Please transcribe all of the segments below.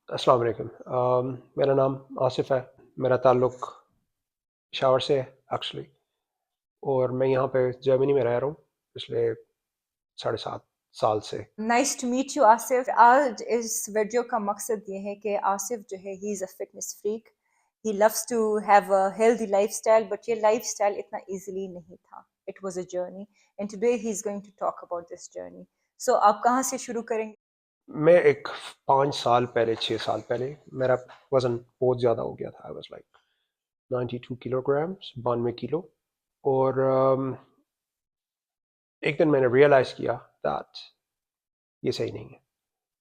अस्सलाम वालेकुम। मेरा नाम आसिफ है। मेरा ताल्लुक़ पेशावर से है एक्चुअली, और मैं यहाँ पे जर्मनी में रह रहा हूँ पिछले 7.5 साल से। Nice to meet you Asif. आज इस वीडियो का मकसद ये है कि आसिफ जो है he is a fitness freak. He loves to have a healthy lifestyle, but ये लाइफस्टाइल इतना इजीली नहीं था। It was a journey and today he is going to talk about this journey. So आप कहाँ से शुरू करेंगे? मैं एक 5 साल पहले, 6 साल पहले मेरा वज़न बहुत ज़्यादा हो गया था। I was like 92 kilograms, 92 kilo. और एक दिन मैंने रियलाइज़ किया दैट ये सही नहीं है,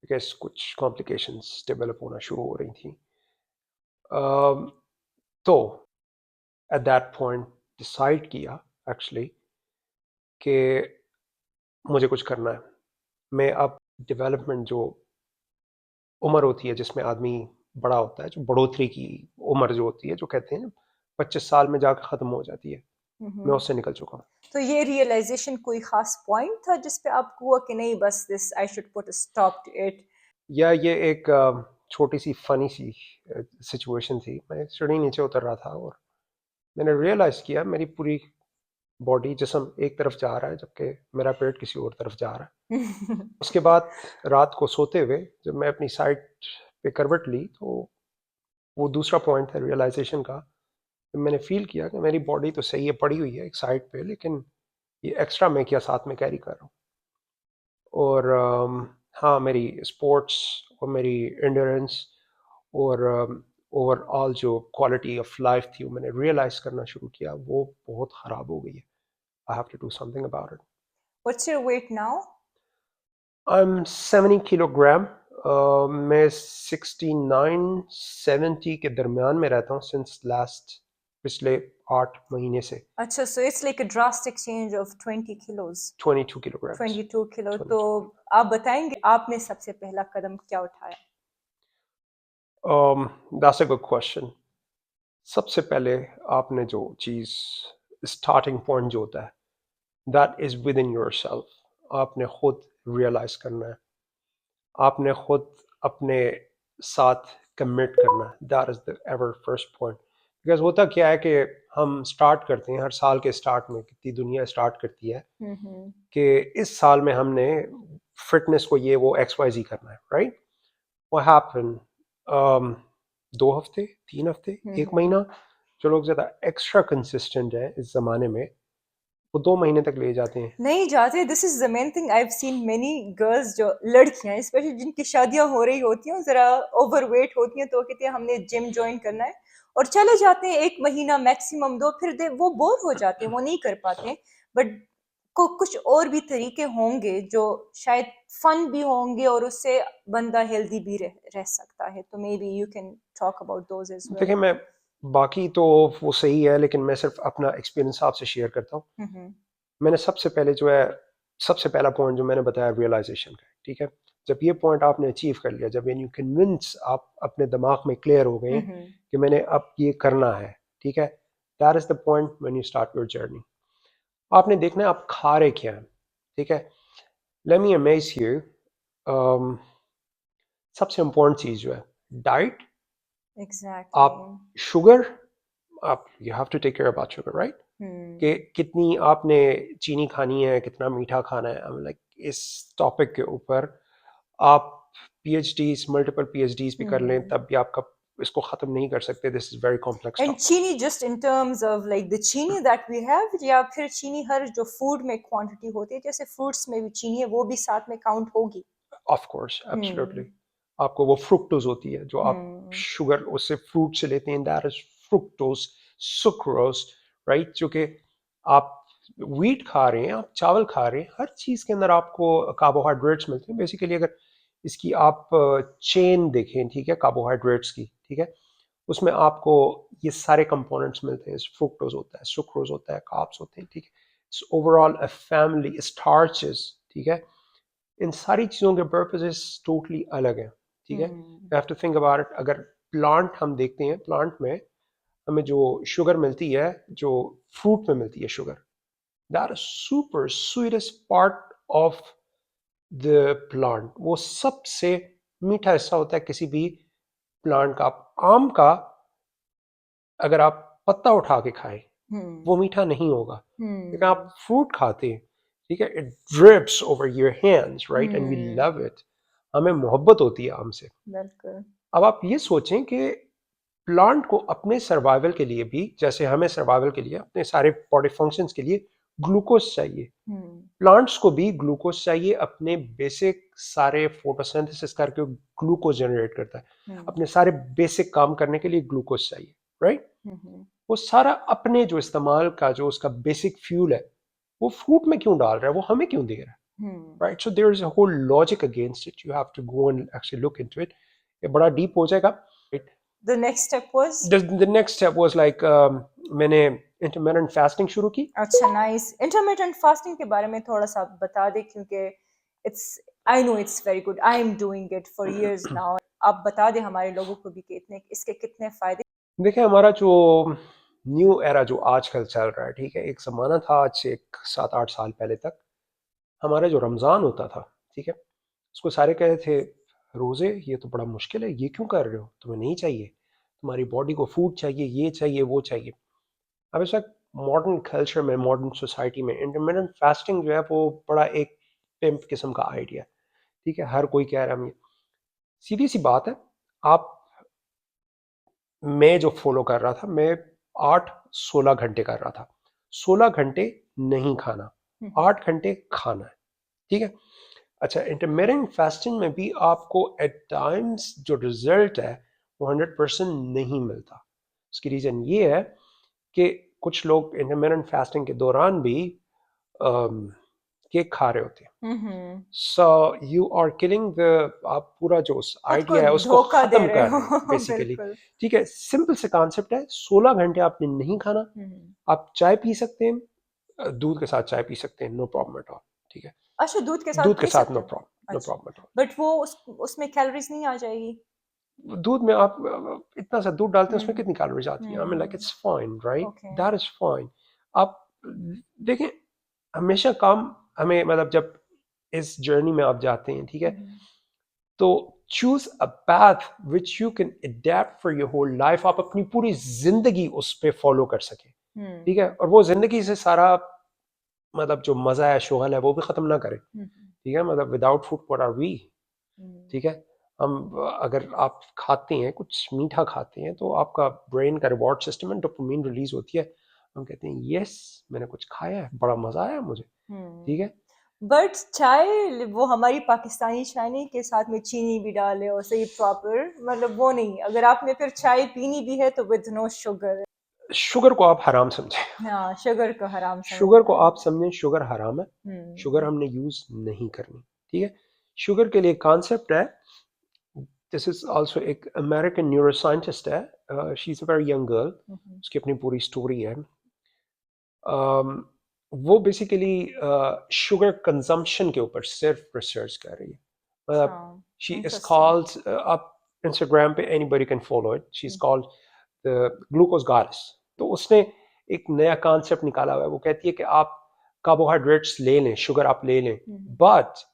बिकॉज कुछ कॉम्प्लिकेशंस डेवलप होना शुरू हो रही थी। um, तो एट दैट पॉइंट डिसाइड किया एक्चुअली कि मुझे कुछ करना है। मैं अब डेवलपमेंट, जो उम्र होती है जिसमें आदमी बड़ा होता है, जो बढ़ोतरी की उम्र जो होती है, जो कहते हैं 25 साल में जाकर ख़त्म हो जाती है, मैं हम्म। उससे निकल चुका हूँ। तो ये रियलाइजेशन कोई खास पॉइंट था जिस पे आपको हुआ कि नहीं, बस this I should put a stop to it? या ये एक छोटी सी फनी सी सिचुएशन थी। मैं सीढ़ी नीचे उतर रहा था और मैंने रियलाइज़ किया मेरी पूरी बॉडी, जिस्म एक तरफ जा रहा है जबकि मेरा पेट किसी और तरफ जा रहा है। उसके बाद रात को सोते हुए जब मैं अपनी साइड पे करवट ली, तो वो दूसरा पॉइंट था रियलाइजेशन का। मैंने फील किया कि मेरी बॉडी तो सही है, पड़ी हुई है एक साइड पे, लेकिन ये एक्स्ट्रा मैं क्या साथ में कैरी कर रहा हूँ। और हाँ, मेरी स्पोर्ट्स और मेरी एंड्योरेंस और ओवरऑल जो क्वालिटी ऑफ लाइफ थी, वो मैंने रियलाइज़ करना शुरू किया, वो बहुत ख़राब हो गई है। I have to do something about it. What's your weight now? I am 70 kilogram. मैं 69-70 के दरमियान में रहता हूँ सिंस लास्ट, पिछले 8 महीने से। अच्छा, so it's like a drastic change of 20 kilos. 22 kilograms. 22 kilo. तो 22। आप बताएंगे आपने सबसे पहला कदम क्या उठाया? That's a good question. सबसे पहले आपने जो चीज़, स्टार्टिंग पॉइंट जो होता है, that is with in your self. आपने खुद रियलाइज़ करना है, आपने खुद अपने साथ कमिट करना है। That is the ever first point. Because होता क्या है कि हम स्टार्ट करते हैं हर साल के स्टार्ट में, कितनी दुनिया स्टार्ट करती है हम्म। कि इस साल में हमने फिटनेस को ये वो एक्स वाई जी करना है, राइट। व्हाट हैपन, 2 हफ्ते, 3 हफ्ते, एक हम्म। महीना, जो लोग ज़्यादा एक्स्ट्रा कंसिस्टेंट है इस ज़माने में, वो 2 महीने तक ले जाते हैं। नहीं जाते। This is the main thing. I have seen many girls, जो लड़कियां स्पेशली जिनकी शादियां हो रही होती हैं, जरा ओवरवेट होती हैं, तो कहती हैं हमने जिम ज्वाइन करना है, और चले जाते हैं एक महीना मैक्सिमम दो, फिर वो बोर हो जाते हैं, वो नहीं कर पाते। बट को कुछ और भी तरीके होंगे जो शायद फन भी होंगे, और उससे बंदा हेल्दी भी रह सकता है। तो maybe you can talk about those as well. देखिए, मैं बाकी तो वो सही है, लेकिन मैं सिर्फ अपना एक्सपीरियंस आपसे शेयर करता हूँ। हम्म। मैंने सबसे पहले जो है, सबसे पहला पॉइंट जो मैंने बताया रियलाइजेशन का, ठीक है। जब ये पॉइंट आपने अचीव कर लिया, जब यू कन्विंस, आप अपने दिमाग में क्लियर हो गए हम्म। कि मैंने अब ये करना है, ठीक है, that is the point when you start your journey. आपने देखना है आप खा रहे क्या हैं, ठीक है। Let me amaze you. सबसे इम्पोर्टेंट चीज जो है, डाइट। एग्जैक्टली। आप शुगर, आप you have to take care about sugar, right. कि हम्म। कितनी आपने चीनी खानी है, कितना मीठा खाना है। लाइक इस टॉपिक के ऊपर आप पीएचडीज, मल्टीपल पीएचडीज भी कर लें, हम्म। तब भी आपका इसको ख़त्म नहीं कर सकते। This is very complex and topic. Cheeni just in terms of like the cheeni that we have, या फिर चीनी हर जो फूड में क्वांटिटी होती है, जैसे फ्रूट्स में भी चीनी है, वो भी साथ में काउंट होगी? Of course, absolutely. हम्म। आपको वो फ्रुक्टोज होती है जो आप हम्म। शुगर उससे फ्रूट से लेते हैं, that is fructose, sucrose, right. जो कि आप व्हीट खा रहे हैं, आप चावल खा रहे हैं, हर चीज़ के अंदर आपको कार्बोहाइड्रेट्स मिलते हैं बेसिकली। अगर इसकी आप चेन देखें, ठीक है, कार्बोहाइड्रेट्स की, ठीक है, उसमें आपको ये सारे कंपोनेंट्स मिलते हैं। फ्रुक्टोज होता है, सुक्रोज होता है, कार्ब्स होते हैं, ठीक है। ओवरऑल अ फैमिली स्टार्चेस, ठीक है। इन सारी चीज़ों के पर्पसेस टोटली अलग हैं, ठीक है। Hmm. You have to think about it. अगर प्लांट हम देखते हैं, प्लांट में हमें जो शुगर मिलती है, जो फ्रूट में मिलती है sugar, that is super sweetest part of the plant. वो सबसे मीठा हिस्सा होता है किसी भी प्लांट का। आप आम का अगर आप पत्ता उठा के खाएं वो हम्म मीठा नहीं होगा, लेकिन आप हम्म फ्रूट खाते हैं, ठीक है, it drips over your hands, right, and we hmm love it. हमें मोहब्बत होती है आम से। बिल्कुल। अब आप ये सोचें कि प्लांट को अपने सर्वाइवल के लिए भी, जैसे हमें सर्वाइवल के लिए अपने सारे बॉडी फंक्शंस के लिए ग्लूकोज चाहिए, हम्म प्लांट्स को भी ग्लूकोज चाहिए। अपने बेसिक सारे फोटोसिंथेसिस करके ग्लूकोज जनरेट करता है, हम्म अपने सारे बेसिक काम करने के लिए ग्लूकोज चाहिए, राइट। हम्म वो सारा अपने जो इस्तेमाल का जो उसका बेसिक फ्यूल है वो फ्रूट में क्यों डाल रहा है, वो हमें क्यों दे रहा है, hmm right. So there is a whole logic against it, you have to go and actually look into it. ये बड़ा डीप हो जाएगा, right. The next step was. The next step was like मैंने इंटरमिटेंट फास्टिंग शुरू की। अच्छा, nice. Intermittent fasting के बारे में थोड़ा सा आप बता दें, क्योंकि it's, I know it's very good, I am doing it for years now. आप बता दें हमारे लोगों को भी कि इतने इसके कितने फायदे। देखिए हमारा जो न्यू एरा जो आजकल चल रहा है, ठीक है, एक ज़माना था आज से एक 7-8 साल पहले तक हमारा जो रमज़ान होता था, ठीक है, उसको सारे कहते थे रोज़े ये तो बड़ा मुश्किल है, ये क्यों कर रहे हो, तुम्हें नहीं चाहिए, तुम्हारी बॉडी को फूड चाहिए, ये चाहिए वो चाहिए। अब इस वक्त मॉडर्न कल्चर में, मॉडर्न सोसाइटी में इंटरमिटेंट फास्टिंग जो है वो बड़ा एक पिंप किस्म का आइडिया है, ठीक है, हर कोई कह रहा है। हम सीधी सी बात है, आप, मैं जो फॉलो कर रहा था, मैं 8-16 घंटे कर रहा था। 16 घंटे नहीं खाना, हम्म 8 घंटे खाना है, ठीक है। अच्छा, इंटरमिटेंट फास्टिंग में भी आपको एट टाइम्स जो रिजल्ट है वो 100% नहीं मिलता। उसकी रीज़न ये है कि कुछ लोग इंटरमिटेंट फास्टिंग के दौरान भी केक खा रहे होते हैं। Hmm so you are killing the, आप पूरा जो खुद को आइडिया है उसको धोखा दे ख़त्म रहे कर रहे हैं हो। बेसिकली, बिल्कुल। ठीक है। सिंपल से कॉन्सेप्ट है, 16 घंटे आपने नहीं खाना। हम्म आप चाय पी सकते हैं, दूध के साथ चाय पी सकते हैं, नो प्रॉब्लम एट ऑल, ठीक है। अच्छा, दूध के साथ दूध के पी साथ सकते नो हैं? प्रॉब्लम, नो अच्छा, प्रॉब्लम एट ऑल। बट वो उसमें कैलोरीज नहीं आ जाएगी? दूध में आप इतना सा दूध डालते हैं उसमें हम्म कितनी कैलोरीज आती है, आई mean like hmm it's fine, right, okay. That is fine. आप देखें, हमेशा काम, हमें मतलब जब इस जर्नी में आप जाते हैं, ठीक है, हम्म तो choose a path which you can adapt for your whole life, आप अपनी पूरी जिंदगी उस पर फॉलो कर सकें, ठीक है, हम्म और वो जिंदगी से सारा मतलब जो मजा है, शोहल है, वो भी खत्म ना करें, हम्म ठीक है। मतलब without food what are we, hmm ठीक है। हम, अगर आप खाते हैं कुछ मीठा खाते हैं तो आपका ब्रेन का रिवॉर्ड सिस्टम में डोपामिन रिलीज होती है, हम कहते हैं यस मैंने कुछ खाया है, बड़ा मजा आया मुझे, ठीक है। बट चाय वो हमारी पाकिस्तानी चाय नहीं के साथ में चीनी भी डाले और सही प्रॉपर, मतलब वो नहीं। अगर आपने फिर चाय पीनी भी है तो विद नो शुगर। शुगर को आप हराम समझें, हाँ, शुगर को हराम शुगर समझना को है। आप समझें शुगर हराम है, शुगर हम्म हमने यूज नहीं करनी, ठीक है। शुगर के लिए कॉन्सेप्ट है, दिस इज आल्सो एक अमेरिकन न्यूरोसाइंटिस्ट है, she is a very young girl, hmm उसकी अपनी पूरी स्टोरी है। वो बेसिकली शुगर कंजम्पशन के ऊपर सिर्फ रिसर्च कर रही है, अच्छा, मतलब शी इज इंटरेस्टिंग। कॉल्ड, आप इंस्टाग्राम पे anybody can follow it, she is called the glucose goddess. तो उसने एक नया कॉन्सेप्ट निकाला हुआ है, वो कहती है कि आप कार्बोहाइड्रेट्स ले लें, शुगर आप ले लें, बट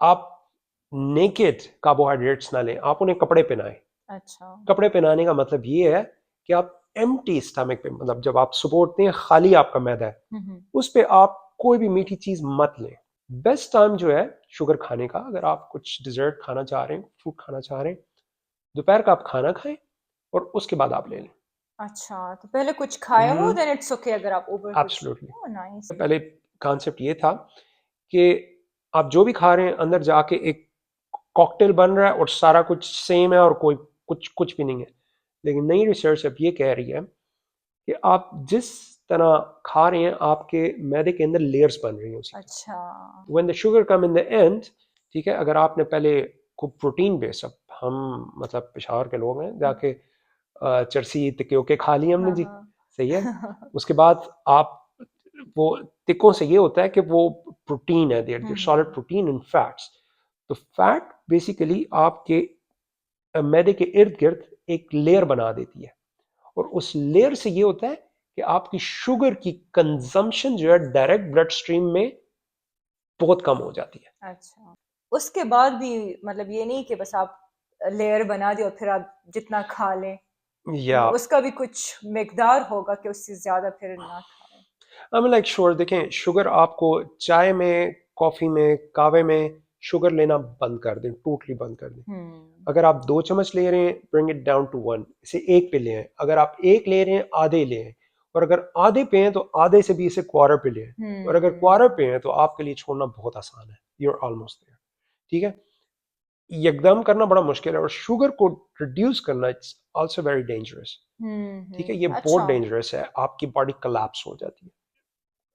आप नेकेड कार्बोहाइड्रेट्स ना लें, आप उन्हें कपड़े पहनाएं। अच्छा। कपड़े पहनाने का मतलब ये है कि आप एम्प्टी स्टमक पे, मतलब जब आप सुबह उठते हैं खाली आपका मैदा है, हम्म उस पे आप कोई भी मीठी चीज मत लें। बेस्ट टाइम जो है शुगर खाने का, अगर आप कुछ डिजर्ट खाना चाह रहे हैं, फ्रूट खाना चाह रहे हैं, दोपहर का आप खाना खाएं और उसके बाद आप ले लें। अच्छा, तो पहले कुछ खाया हो देन इट्स ओके अगर आप ओवर कुछ। एब्सोल्युटली। Oh nice. पहले कॉन्सेप्ट ये था कि आप जो भी खा रहे हैं अंदर जाके एक कॉकटेल बन रहा है और सारा कुछ सेम है और कोई कुछ कुछ भी नहीं है। लेकिन नई रिसर्च अब ये कह रही है कि आप जिस तरह खा रहे हैं आपके मैदे के अंदर लेयर्स बन रही हैं उसी की। अच्छा। When the sugar come in the end, ठीक है, अगर आपने पहले खूब प्रोटीन बेस, अब हम मतलब पेशावर के लोग हैं, जाके चरसी तिक्के उके खा लिए हमने हाँ जी, सही है। हाँ। उसके बाद आप, वो तिक्कों से ये होता है कि वो प्रोटीन है, there solid hmm protein in fats. तो फैट बेसिकली आपके मैदे के इर्द गिर्द एक लेयर बना देती है, और उस लेयर से ये होता है कि आपकी शुगर की कंजम्पशन जो है डायरेक्ट ब्लड स्ट्रीम में बहुत कम हो जाती है। अच्छा, उसके बाद भी मतलब ये नहीं कि बस आप लेयर बना दी और फिर आप जितना खा लें, या उसका भी कुछ मिकदार होगा कि उससे ज्यादा फिर ना खाएं। आई एम लाइक श्योर, देखें शुगर आपको चाय में, कॉफी में, कहवे में शुगर लेना बंद कर दें, टोटली बंद कर दें। हम्म। अगर आप 2 चम्मच ले रहे हैं, ब्रिंग इट डाउन टू 1, इसे एक पे ले आए। अगर आप एक ले रहे हैं, आधे ले आए। और अगर आधे पे हैं तो आधे से भी इसे क्वार्टर पे ले आए। और अगर क्वार्टर हम्म। पे हैं तो आपके लिए छोड़ना बहुत आसान है, यू आर ऑलमोस्ट देयर। ठीक है, एकदम करना बड़ा मुश्किल है, और शुगर को रिड्यूस करना इट्स आल्सो वेरी डेंजरस। ठीक है, ये बहुत अच्छा। डेंजरस है, आपकी बॉडी कोलैप्स हो जाती है।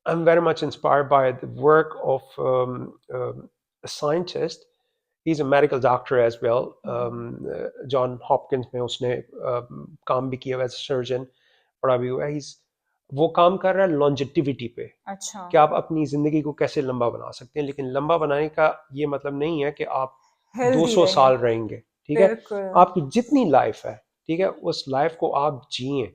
I'm very much inspired by the work of a scientist. He's a medical doctor as well. John Hopkins में उसने काम भी किया एज सर्जन, पढ़ा भी हुआ है। वो काम कर रहा है लॉन्जेटिविटी पे, अच्छा। कि आप अपनी ज़िंदगी को कैसे लंबा बना सकते हैं। लेकिन लंबा बनाने का ये मतलब नहीं है कि आप हेल्दी 200 रहे। साल रहेंगे। ठीक है, बिल्कुल। आपकी जितनी लाइफ है, ठीक है, उस लाइफ को आप जिए।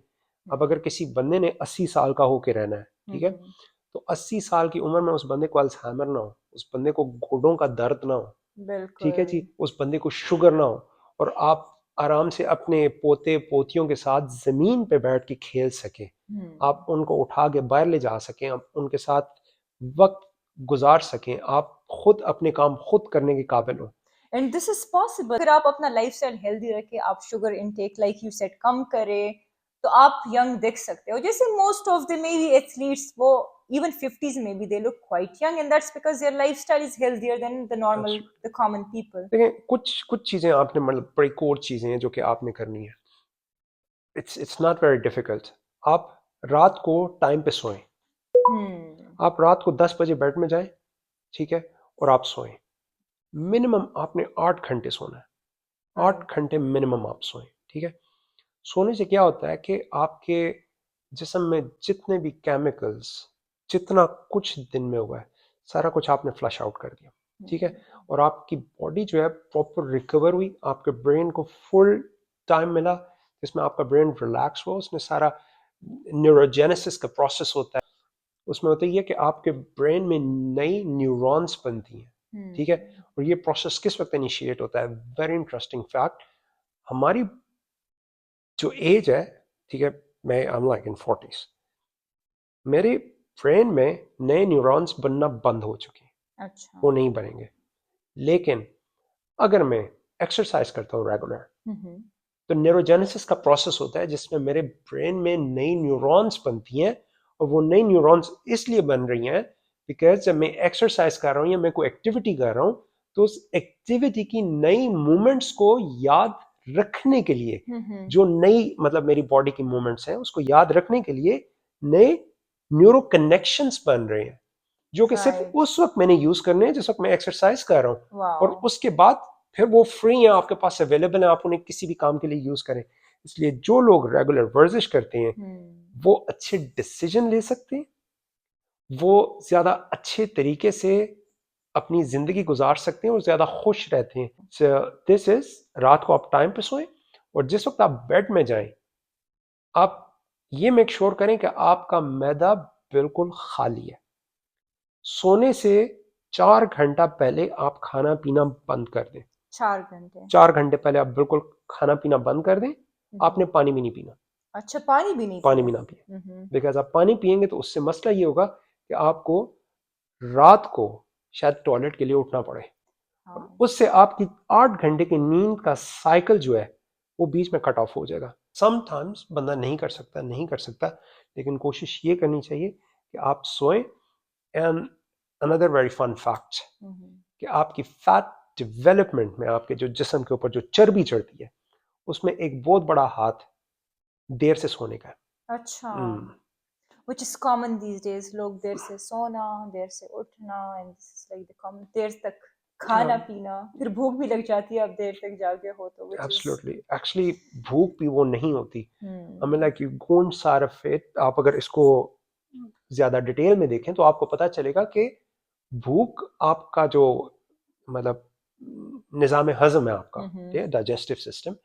अब अगर किसी बंदे ने 80 साल का होके रहना है, ठीक है, हम्म। तो 80 साल की उम्र में उस बंदे को अल्जाइमर ना हो, उस बंदे को घुटनों का दर्द ना हो, ठीक है बिल्कुल। जी, उस बंदे को शुगर ना हो, और आप आराम से अपने पोते पोतियों के साथ जमीन पे बैठ के खेल सकें, आप उनको उठा के बाहर ले जा सकें, आप उनके साथ वक्त गुजार सकें, आप खुद अपने काम खुद करने के काबिल हो। एंड दिस इज पॉसिबल अगर आप अपना लाइफस्टाइल हेल्दी रखें, आप sugar intake like you said कम करें, तो आप यंग दिख सकते हो। जैसे most of the may be athletes, वो इवन 50s में भी they look quite young, and that's because there lifestyle is healthier then the normal the common people. देखिए, कुछ कुछ चीजें आपने, मतलब बड़ी कोर चीजें हैं जो कि आपने करनी है। It's not very difficult. आप रात को टाइम पे सोएं। हम्म। आप रात को 10 बजे बेड में जाएं, ठीक है, और आप सोएं। मिनिमम आपने 8 घंटे सोना है, आठ राइट। घंटे मिनिमम आप सोएं। ठीक है, सोने से क्या होता है कि आपके जिस्म में जितने भी केमिकल्स, जितना कुछ दिन में हुआ है, सारा कुछ आपने फ्लश आउट कर दिया। ठीक है, और आपकी बॉडी जो है प्रॉपर रिकवर हुई, आपके ब्रेन को फुल टाइम मिला जिसमें आपका ब्रेन रिलैक्स हुआ, उसमें सारा न्यूरोजेनेसिस का प्रोसेस होता है। उसमें होता ही है कि आपके ब्रेन में नई न्यूरॉन्स बनती हैं। ठीक है, और ये प्रोसेस किस वक्त इनिशिएट होता है? वेरी इंटरेस्टिंग फैक्ट, हमारी जो एज है, ठीक है, मैं I am like in 40s, मेरे ब्रेन में नए न्यूरॉन्स बनना बंद हो चुके हैं, अच्छा। वो नहीं बनेंगे। लेकिन अगर मैं एक्सरसाइज करता हूँ रेगुलर, तो न्यूरोजेनेसिस का प्रोसेस होता है जिसमें मेरे ब्रेन में नई न्यूरॉन्स बनती हैं। और वो नई न्यूरॉन्स इसलिए बन रही हैं बिकॉज जब मैं एक्सरसाइज कर रहा हूँ या मैं कोई एक्टिविटी कर रहा हूँ, तो उस एक्टिविटी की नई मूवमेंट्स को याद रखने के लिए, जो नई मतलब मेरी बॉडी की मूवमेंट्स हैं उसको याद रखने के लिए नए न्यूरो कनेक्शंस बन रहे हैं, जो कि सिर्फ राइट। उस वक्त मैंने यूज करने हैं जिस वक्त मैं एक्सरसाइज कर रहा हूँ। और वाओ। उसके बाद फिर वो फ्री है, आपके पास अवेलेबल है, आप उन्हें किसी भी काम के लिए यूज करें। इसलिए जो लोग रेगुलर वर्जिश करते हैं वो अच्छे डिसीजन ले सकते हैं, वो ज्यादा अच्छे तरीके से अपनी जिंदगी गुजार सकते हैं और ज्यादा खुश रहते हैं। दिस इज, रात को आप टाइम पे सोएं, और जिस वक्त आप बेड में जाएं, आप ये मेक श्योर करें कि आपका मैदा बिल्कुल खाली है। सोने से 4 घंटा पहले आप खाना पीना बंद कर दें। 4 घंटे। 4 घंटे पहले आप बिल्कुल खाना पीना बंद कर दें। आपने पानी भी नहीं पीना, अच्छा, पानी भी नहीं पानी पिए। भी ना पिए, बिकॉज आप पानी पिएंगे तो उससे मसला ये होगा कि आपको रात को शायद टॉयलेट के लिए उठना पड़े, और हाँ। उससे आपकी 8 घंटे की नींद का साइकिल जो है वो बीच में कट ऑफ हो जाएगा। समटाइम्स बंदा नहीं कर सकता, नहीं कर सकता, लेकिन कोशिश ये करनी चाहिए कि आप सोएं। And another very fun fact, कि आपकी फैट डेवलपमेंट में, आपके जो जिस्म के ऊपर जो चर्बी चढ़ती है, उसमें एक बहुत बड़ा हाथ देर से सोने का है। अच्छा। हम्म, which is common these days, लोग देर से सोना, देर से उठना, and this is like the common, देर तक खाना पीना, फिर भूख भी लग जाती है आप देर तक जागे हो तो, which is एब्सोल्युटली, एक्चुअली भूख भी वो नहीं होती। I mean hmm. Like you गोंट सार्फ it, आप अगर इसको ज्यादा डिटेल में देखें तो आपको पता चलेगा कि भूख आपका जो, मतलब निज़ाम हजम है आपका, डाइजेस्टिव सिस्टम,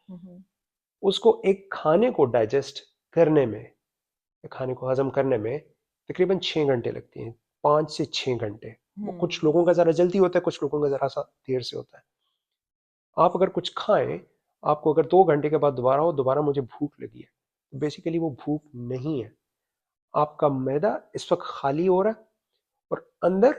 उसको एक खाने को डाइजेस्ट करने में, खाने को हजम करने में तकरीबन 6 घंटे लगती हैं, 5 से 6 घंटे। वो कुछ लोगों का ज़रा जल्दी होता है, कुछ लोगों का ज़रा सा देर से होता है। आप अगर कुछ खाएं आपको अगर 2 घंटे के बाद दोबारा हो, दोबारा मुझे भूख लगी है, तो बेसिकली वो भूख नहीं है, आपका मैदा इस वक्त खाली हो रहा है और अंदर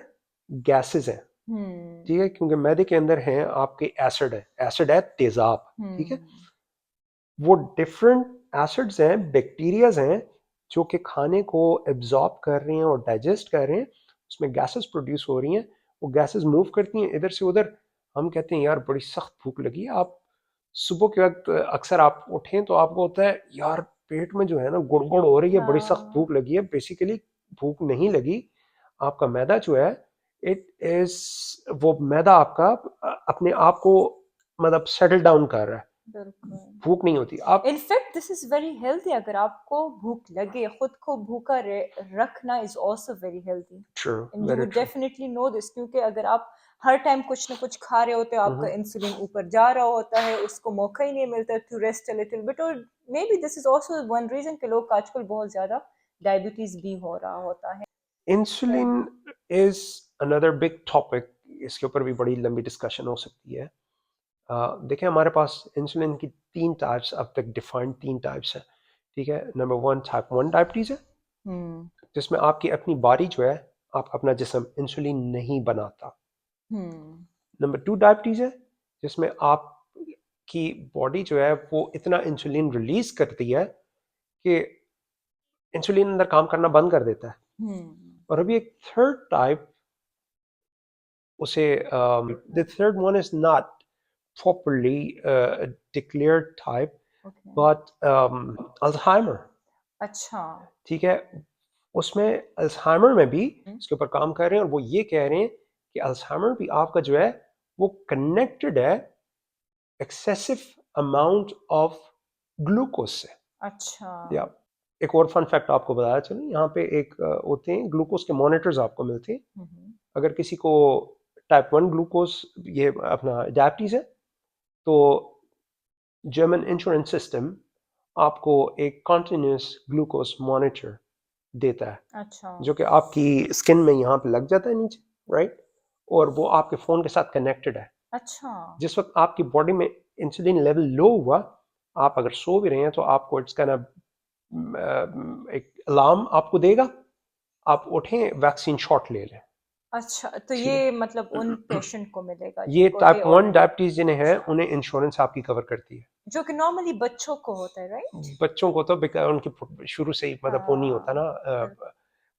गैसेस हैं, हम्म। ठीक है, क्योंकि मैदे के अंदर हैं आपके एसिड है तेजाब, ठीक है। हम्म। वो डिफरेंट एसिड्स हैं, बैक्टीरियाज हैं, जो कि खाने को एब्जॉर्ब कर रही हैं और डाइजेस्ट कर रहे हैं, उसमें गैसेस प्रोड्यूस हो रही हैं, वो गैसेस मूव करती हैं इधर से उधर। हम कहते हैं यार बड़ी सख्त भूख लगी है, आप सुबह के वक्त अक्सर आप उठें तो आपको होता है यार पेट में जो है ना गुड़गुड़ हो रही है, बड़ी सख्त हाँ। भूख लगी है, बेसिकली भूख नहीं लगी, आपका मैदा जो है इट इज, वो मैदा आपका अपने आप को मतलब सेटल डाउन कर रहा है, बिल्कुल। भूख नहीं होती आप। In fact this is very healthy, अगर आपको भूख लगे खुद को भूखा रखना is also very healthy, true, and you very would true. Definitely no this, क्योंकि अगर आप हर टाइम कुछ ना कुछ खा रहे होते हो, आपका हम्म। इंसुलिन ऊपर जा रहा होता है, उसको मौका ही नहीं मिलता to rest a little bit, और maybe this is also one reason कि लोग आजकल बहुत ज्यादा डायबिटीज भी हो रहा होता है। Insulin is another big topic, इसके ऊपर भी बड़ी लंबी डिस्कशन हो सकती है। देखें हमारे पास इंसुलिन की 3 टाइप्स अब तक डिफाइंड, 3 टाइप्स है, ठीक है। नंबर 1 टाइप 1 डायबिटीज है, हम्म। जिसमें आपकी अपनी बॉडी जो है, आप अपना जिस्म इंसुलिन नहीं बनाता। हम्म। नंबर 2 डायबिटीज है, जिसमें आपकी बॉडी जो है वो इतना इंसुलिन रिलीज करती है कि इंसुलिन अंदर काम करना बंद कर देता है। हम्म। और अभी एक थर्ड टाइप, उसे the third one is not properly declared type, okay. but Alzheimer, अच्छा। ठीक है, उसमें अल्जाइमर में भी हम्म। इसके ऊपर काम कर रहे हैं और वो ये कह रहे हैं कि अल्जाइमर भी आपका जो है वो कनेक्टेड है एक्सेसिव अमाउंट ऑफ ग्लूकोज से। अच्छा। या एक और फन फैक्ट आपको बताया चलो, यहाँ पे एक होते हैं ग्लूकोज के मॉनिटर्स आपको मिलते हैं। हम्म। अगर किसी को टाइप 1 ग्लूकोज, ये अपना डायबिटीज है, तो जर्मन इंश्योरेंस सिस्टम आपको एक कॉन्टिन्यूस ग्लूकोज मॉनिटर देता है, अच्छा। जो कि आपकी स्किन में यहाँ पे लग जाता है नीचे, राइट, और वो आपके फ़ोन के साथ कनेक्टेड है। अच्छा। जिस वक्त आपकी बॉडी में इंसुलिन लेवल लो हुआ, आप अगर सो भी रहे हैं तो आपको इट्स कैन एक अलार्म आपको देगा, आप उठें वैक्सीन शॉट ले लें, अच्छा, तो ठीक ये मतलब उन है। पेशेंट को मिलेगा ये जिनको ये टाइप 1 ऑलरेडी। डायबिटीज जिन्हें है अच्छा। उन्हें इंश्योरेंस आपकी कवर करती है। जो कि नॉर्मली बच्चों को होता है, राइट? बच्चों को तो उनकी शुरू से ही मतलब वो नहीं होता हाँ। ना, बिल्कुल।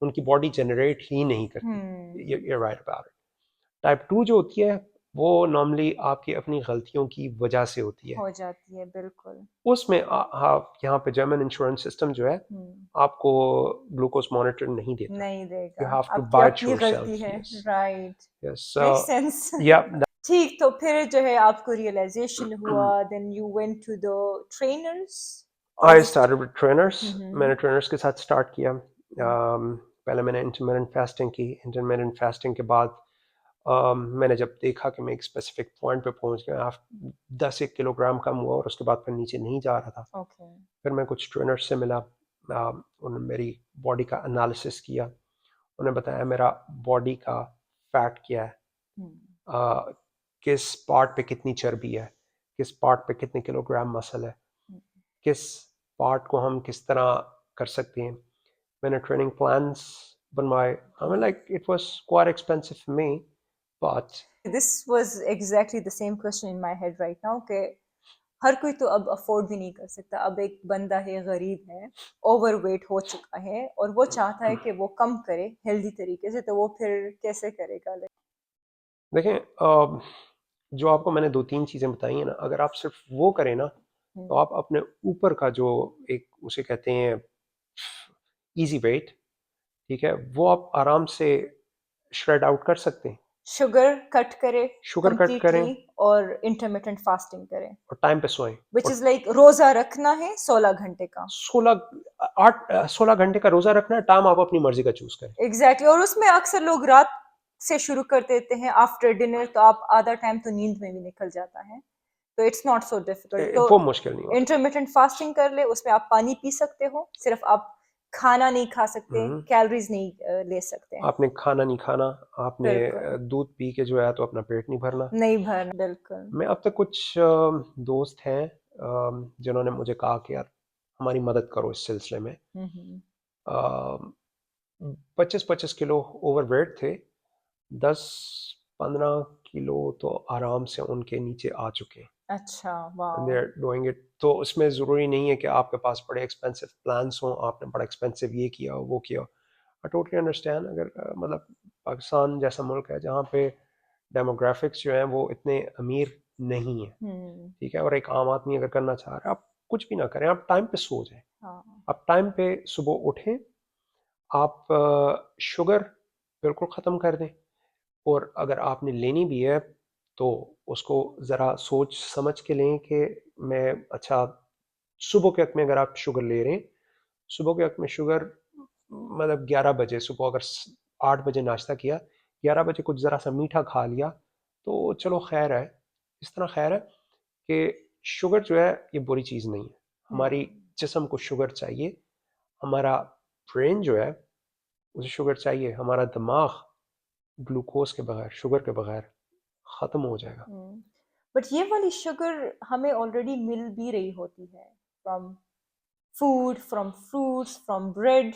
उनकी बॉडी जनरेट ही नहीं करती। हम्म। ये राइट अबाउट इट। टाइप 2 जो होती है वो नॉर्मली आपकी अपनी गलतियों की वजह से होती है। हो जाती है, बिल्कुल। उसमें आप यहाँ पे जर्मन इंश्योरेंस सिस्टम जो है हम्म। आपको ग्लूकोज मॉनिटर नहीं देता। नहीं यू देगा, हैव टू आपकी बाय इट अपनी गलती योरसेल्फ। है। Yes, right. Yes, make sense. या ठीक, तो फिर जो है आपको रियलाइजेशन हुआ, then you went to the trainers और आई उस। Started with trainers. हम्म। मैंने ट्रेनर्स के साथ स्टार्ट किया। हम्म। पहले मैंने इंटरमिटेंट फास्टिंग की। इंटरमिटेंट फास्टिंग के बाद मैंने जब देखा कि मैं एक स्पेसिफिक पॉइंट पे पहुंच गया, 10 1 किलोग्राम कम हुआ और उसके बाद फिर नीचे नहीं जा रहा था। ओके। फिर मैं कुछ ट्रेनर्स से मिला, उन्होंने मेरी बॉडी का एनालिसिस किया, उन्होंने बताया मेरा बॉडी का फैट क्या है, हम्म। अ, किस पार्ट पे कितनी चर्बी है, किस पार्ट पे कितने किलोग्राम मसल है, किस पार्ट को हम किस तरह कर सकते हैं। मैंने ट्रेनिंग प्लान्स बनवाए। आई mean like it was quite expensive for me, but this was exactly the same question in my head right now कि हर कोई तो अब अफोर्ड भी नहीं कर सकता। अब एक बंदा है, गरीब है, ओवरवेट हो चुका है और वो चाहता है कि वो कम करे हेल्दी तरीके से, तो वो फिर कैसे करेगा? देखें, जो आपको मैंने 2 3 चीज़ें बताई हैं ना, अगर आप सिर्फ वो करें ना, तो हम्म। आप अपने ऊपर का जो एक उसे कहते हैं इजी वेट, ठीक है, वो आप आराम से श्रेड आउट कर सकते हैं। शुगर कट करे शुगर कट करें कंप्लीटली और इंटरमिटेंट फास्टिंग करे, और टाइम पे सोएं। विच और इज लाइक रोजा रखना है 16 घंटे का। 16 घंटे का रोजा रखना है, टाइम आप अपनी मर्जी का चूज करें। एग्जैक्टली, और उसमें अक्सर लोग रात से शुरू कर देते हैं आफ्टर डिनर, तो आप आधा टाइम तो नींद में भी निकल जाता है, तो इट्स नॉट सो डिफिकल्ट। तो वो मुश्किल नहीं होता। इंटरमिटेंट फास्टिंग कर ले, उसमें आप पानी पी सकते हो, सिर्फ आप खाना नहीं खा सकते, हम्म, कैलोरीज नहीं ले सकते। आपने खाना नहीं खाना, आपने बिल्कुल, दूध पी के जो है तो अपना पेट नहीं भरना। नहीं भरना, बिल्कुल। मैं अब तक कुछ दोस्त हैं जिन्होंने मुझे कहा कि यार हमारी मदद करो इस सिलसिले में। हुँ, हुँ। 25-25 किलो ओवरवेट थे, 10-15 किलो तो आराम से उनके नीचे आ चुके हैं। अच्छा, they wow! Are doing it. तो उसमें ज़रूरी नहीं है कि आपके पास बड़े एक्सपेंसिव प्लान्स हों, आपने बड़ा एक्सपेंसिव ये किया वो किया। I totally understand. अगर मतलब पाकिस्तान जैसा मुल्क है जहाँ पे डेमोग्राफिक्स जो हैं वो इतने अमीर नहीं है, हुँ, ठीक है, और एक आम आदमी अगर करना चाह रहा है, आप कुछ भी ना करें, आप टाइम पे सो जाएं, हाँ। आप टाइम पे सुबह उठें, आप शुगर बिल्कुल ख़त्म कर दें, और अगर आपने लेनी भी है तो उसको ज़रा सोच समझ के लें कि मैं, अच्छा, सुबह के वक्त में अगर आप शुगर ले रहे हैं, सुबह के वक्त में शुगर मतलब 11 बजे सुबह, अगर 8 बजे नाश्ता किया, 11 बजे कुछ ज़रा सा मीठा खा लिया तो चलो खैर है। इस तरह खैर है कि शुगर जो है ये बुरी चीज़ नहीं है। हुँ, हमारी जिस्म को शुगर चाहिए, हमारा ब्रेन जो है उसे शुगर चाहिए, हमारा दिमाग ग्लूकोज के बगैर, शुगर के बगैर ख़त्म हो जाएगा। हुँ। बट ये वाली शुगर हमें ऑलरेडी मिल भी रही होती है, from food, from fruits, from bread.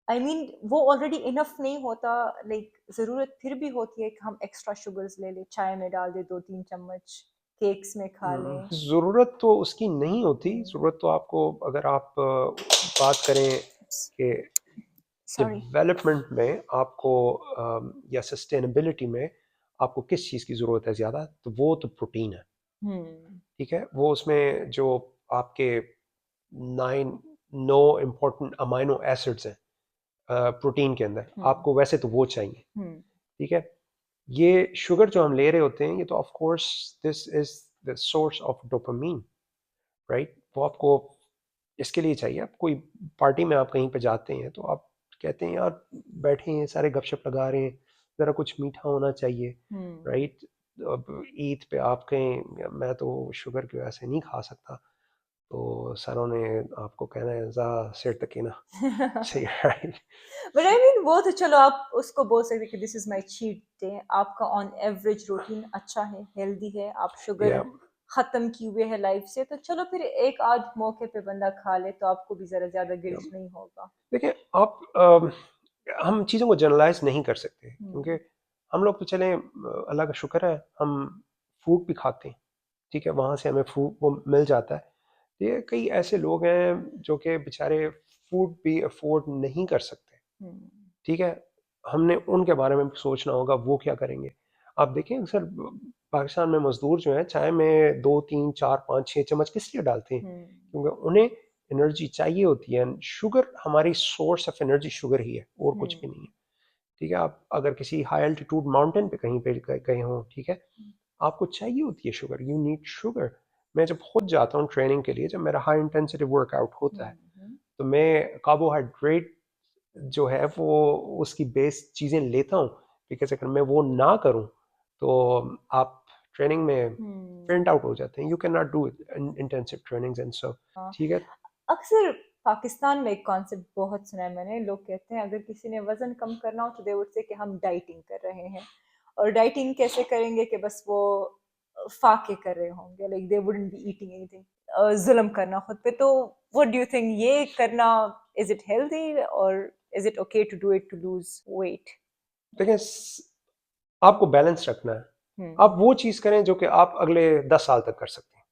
I mean वो ऑलरेडी इनफ नहीं होता, लाइक ज़रूरत फिर भी होती है कि हम एक्स्ट्रा शुगर्स ले लें, चाय में डाल दें 2-3 चम्मच, केक्स में खा लें। ज़रूरत तो उसकी नहीं होती। हुँ, ज़रूरत तो आपको, अगर आप बात करें कि सॉरी। डेवलपमेंट में आपको या सस्टेनेबिलिटी में आपको किस चीज़ की ज़रूरत है ज़्यादा, तो वो तो प्रोटीन है। हुँ, ठीक है, वो उसमें जो आपके 9 नो इम्पोर्टेंट अमाइनो एसिड्स हैं प्रोटीन के अंदर, हुँ, आपको वैसे तो वो चाहिए। हुँ, ठीक है, ये शुगर जो हम ले रहे होते हैं, ये तो of course this is the source of dopamine, right. वो आपको इसके लिए चाहिए। आप कोई पार्टी में आप कहीं पे जाते हैं तो आप कहते हैं यार बैठे हैं सारे गपशप लगा रहे हैं, ज़रा कुछ मीठा होना चाहिए, हुँ। राइट। अब ईद पे आप कहें मैं तो शुगर की वजह से नहीं खा सकता, तो सरों ने आपको कहना है जा सिर तके ना। सही, राइट। बट आई मीन वो तो चलो आप उसको बोल सकते हैं कि this is my cheat day, आपका ऑन एवरेज रूटीन अच्छा है, हेल्दी है, आप शुगर या खत्म किए हुए है लाइफ से, तो चलो फिर एक आध मौके पे बंदा खा ले तो आपको भी जरा ज्यादा गिल्ट नहीं होगा। देखिए आप हम चीज़ों को जनरलाइज नहीं कर सकते, क्योंकि हम्म, हम लोग तो चलें, अल्लाह का शुक्र है हम फ्रूट भी खाते हैं, ठीक है, वहाँ से हमें फ्रूट वो मिल जाता है। ये कई ऐसे लोग हैं जो कि बेचारे फूड भी अफोर्ड नहीं कर सकते, हम्म, ठीक है, हमने उनके बारे में भी सोचना होगा वो क्या करेंगे। आप देखें अक्सर पाकिस्तान में मजदूर जो हैं चाय में 2-3-4-5-6 चम्मच किस लिए डालते हैं, हम्म, क्योंकि उन्हें एनर्जी चाहिए होती है। शुगर हमारी सोर्स ऑफ एनर्जी शुगर ही है और कुछ भी नहीं हम्म, है। ठीक है, आप अगर किसी हाई एल्टीट्यूड माउंटेन पे कहीं पे गए हों, ठीक है, आपको चाहिए होती है शुगर, यू नीड शुगर। मैं जब खुद जाता हूँ ट्रेनिंग के लिए, जब मेरा हाई इंटेंसिटी वर्कआउट होता है, हम्म, तो मैं कार्बोहाइड्रेट जो है वो उसकी बेस चीज़ें लेता हूँ, बिकॉज अगर मैं वो ना करूँ तो आप ट्रेनिंग में हम्म, प्रिंट आउट हो जाते हैं, you can not do it intensive trainings and so. हाँ। ठीक है। अक्सर पाकिस्तान में एक कॉन्सेप्ट बहुत सुना है मैंने, लोग कहते हैं अगर किसी ने वजन कम करना हो तो दे वुड से कि हम डाइटिंग कर रहे हैं, और डाइटिंग कैसे करेंगे कि बस वो फाके कर रहे होंगे, like they wouldn't be eating anything, जुल्म करना खुद पे। तो व्हाट डू यू थिंक, ये करना, इज इट हेल्दी और is it okay to do it to lose weight? देखिए आपको बैलेंस रखना है। हम्म, आप वो चीज़ करें जो कि आप अगले 10 साल तक कर सकते हैं।